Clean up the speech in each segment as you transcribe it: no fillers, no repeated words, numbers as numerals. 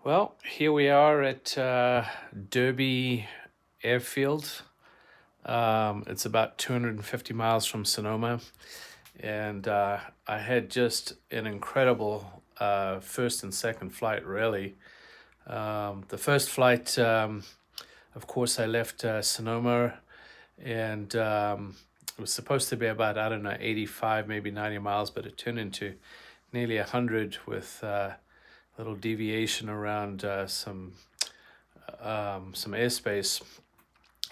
Well, here we are at Derby Airfield. It's about 250 miles from Sonoma, and I had just an incredible first and second flight, really. The first flight, of course, I left Sonoma, and it was supposed to be about, I don't know, 85, maybe 90 miles, but it turned into nearly 100 with little deviation around some airspace.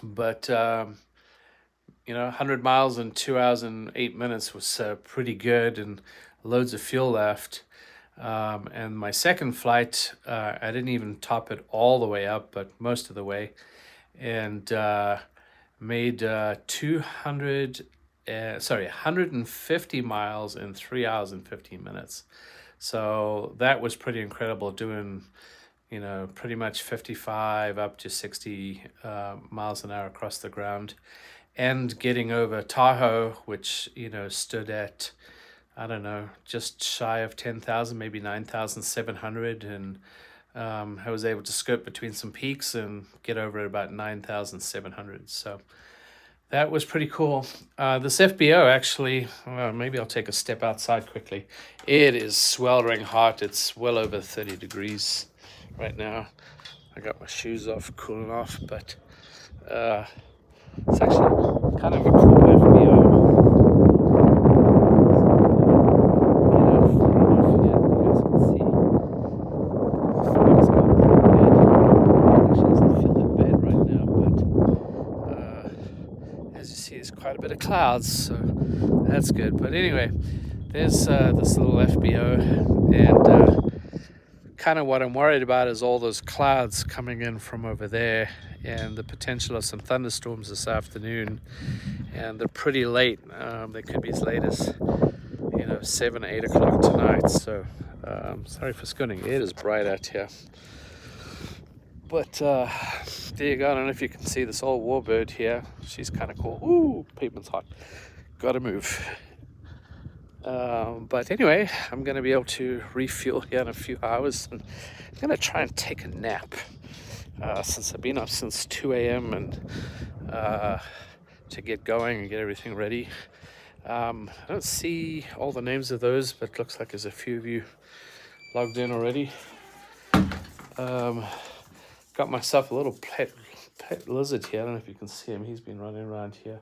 But 100 miles in 2 hours and 8 minutes was pretty good, and loads of fuel left. And my second flight, I didn't even top it all the way up, but most of the way, and made 150 miles in 3 hours and 15 minutes. So that was pretty incredible, doing pretty much 55 up to 60 miles an hour across the ground, and getting over Tahoe, which, stood at, I don't know, just shy of 10,000, maybe 9,700. And I was able to skirt between some peaks and get over at about 9,700. So that was pretty cool. This FBO actually, maybe I'll take a step outside quickly. It is sweltering hot. It's well over 30 degrees right now. I got my shoes off, cooling off, but it's actually kind of a cool FBO. Get out far enough here, you guys can see. The fog's got pretty bad. It actually doesn't feel that bad right now, but as you see, there's quite a bit of clouds, so that's good. But anyway, there's this little FBO, and kind of what I'm worried about is all those clouds coming in from over there, and the potential of some thunderstorms this afternoon. And they're pretty late. They could be as late as 7 or 8 o'clock tonight. So sorry for scooting. It is bright out here. But there you go. I don't know if you can see this old warbird here. She's kind of cool. Ooh, pavement's hot. Gotta move. But anyway, I'm going to be able to refuel here in a few hours, and I'm going to try and take a nap since I've been up since 2 a.m. and to get going and get everything ready. I don't see all the names of those, but looks like there's a few of you logged in already. Got myself a little pet lizard here. I don't know if you can see him. He's been running around here.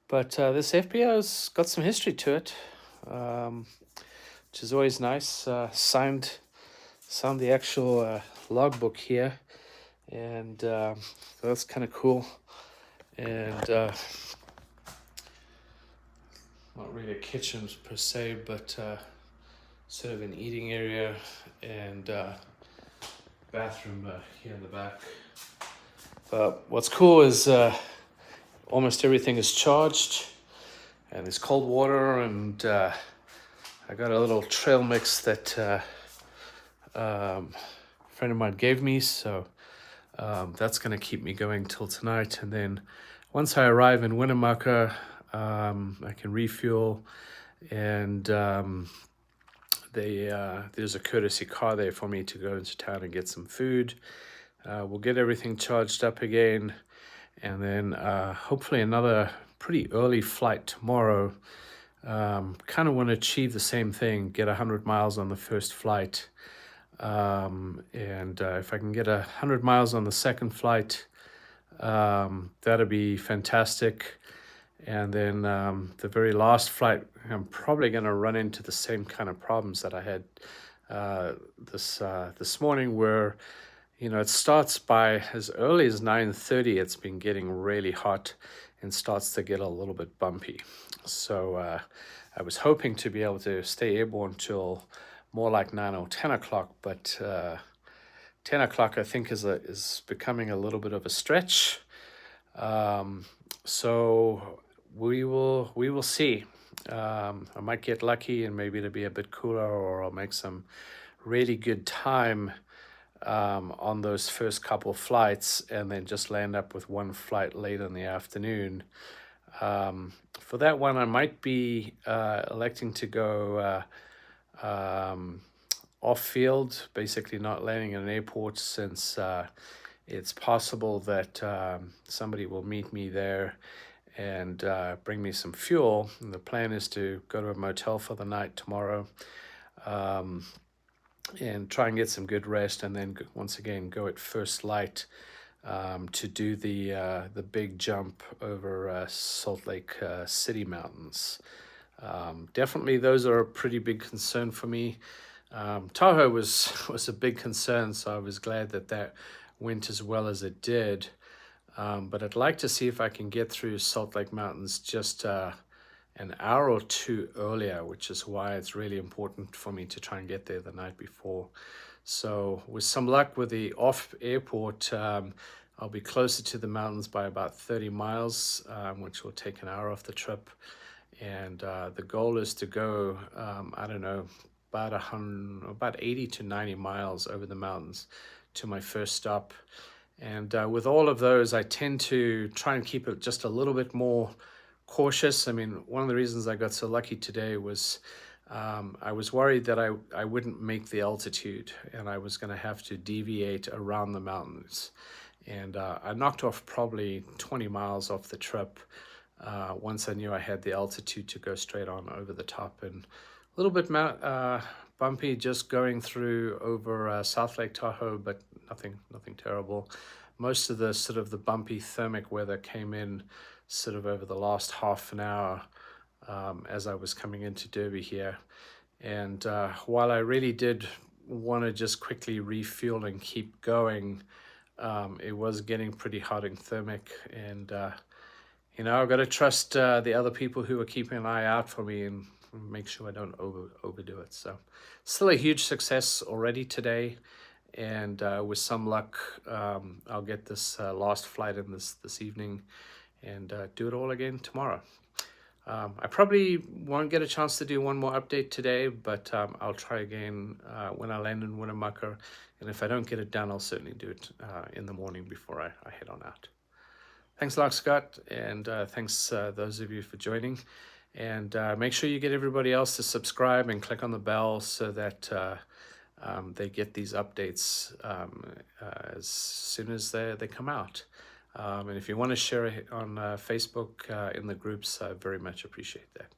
But this FBO's got some history to it, which is always nice. Signed the actual logbook here, and so that's kind of cool. And not really a kitchen per se, but sort of an eating area and bathroom here in the back. But what's cool is almost everything is charged, and there's cold water, and I got a little trail mix that a friend of mine gave me, so that's going to keep me going till tonight. And then once I arrive in Winnemucca, I can refuel, and there's a courtesy car there for me to go into town and get some food. We'll get everything charged up again, and then hopefully another pretty early flight tomorrow. Kind of want to achieve the same thing, get 100 miles on the first flight. And if I can get 100 miles on the second flight, that'll be fantastic. And then the very last flight, I'm probably going to run into the same kind of problems that I had this morning, where it starts by as early as 9:30. It's been getting really hot and starts to get a little bit bumpy. So I was hoping to be able to stay airborne till more like 9 or 10 o'clock, but 10 o'clock I think is becoming a little bit of a stretch. So we will see. I might get lucky and maybe it'll be a bit cooler, or I'll make some really good time on those first couple of flights, and then just land up with one flight late in the afternoon. For that one, I might be electing to go off-field, basically not landing in an airport, since it's possible that somebody will meet me there and bring me some fuel. And the plan is to go to a motel for the night tomorrow, and try and get some good rest, and then once again go at first light to do the big jump over Salt Lake City mountains. Definitely, those are a pretty big concern for me. Tahoe was a big concern, so I was glad that went as well as it did. But I'd like to see if I can get through Salt Lake Mountains just an hour or two earlier, which is why it's really important for me to try and get there the night before. So with some luck with the off airport, I'll be closer to the mountains by about 30 miles, which will take an hour off the trip. And the goal is to go, I don't know, about 80 to 90 miles over the mountains to my first stop. And with all of those, I tend to try and keep it just a little bit more cautious. I mean, one of the reasons I got so lucky today was I was worried that I wouldn't make the altitude and I was going to have to deviate around the mountains. And I knocked off probably 20 miles off the trip once I knew I had the altitude to go straight on over the top. And a little bit bumpy just going through over South Lake Tahoe, but nothing terrible. Most of the sort of the bumpy thermic weather came in sort of over the last half an hour as I was coming into Derby here. And while I really did want to just quickly refuel and keep going, it was getting pretty hot and thermic. And, I've got to trust the other people who are keeping an eye out for me and make sure I don't overdo it. So still a huge success already today. And with some luck, I'll get this last flight in this evening and do it all again tomorrow. I probably won't get a chance to do one more update today, but I'll try again when I land in Winnemucca. And if I don't get it done, I'll certainly do it in the morning before I head on out. Thanks a lot, Scott, and thanks those of you for joining. And make sure you get everybody else to subscribe and click on the bell so that they get these updates as soon as they come out. And if you want to share it on Facebook in the groups, I very much appreciate that.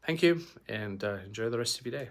Thank you, and enjoy the rest of your day.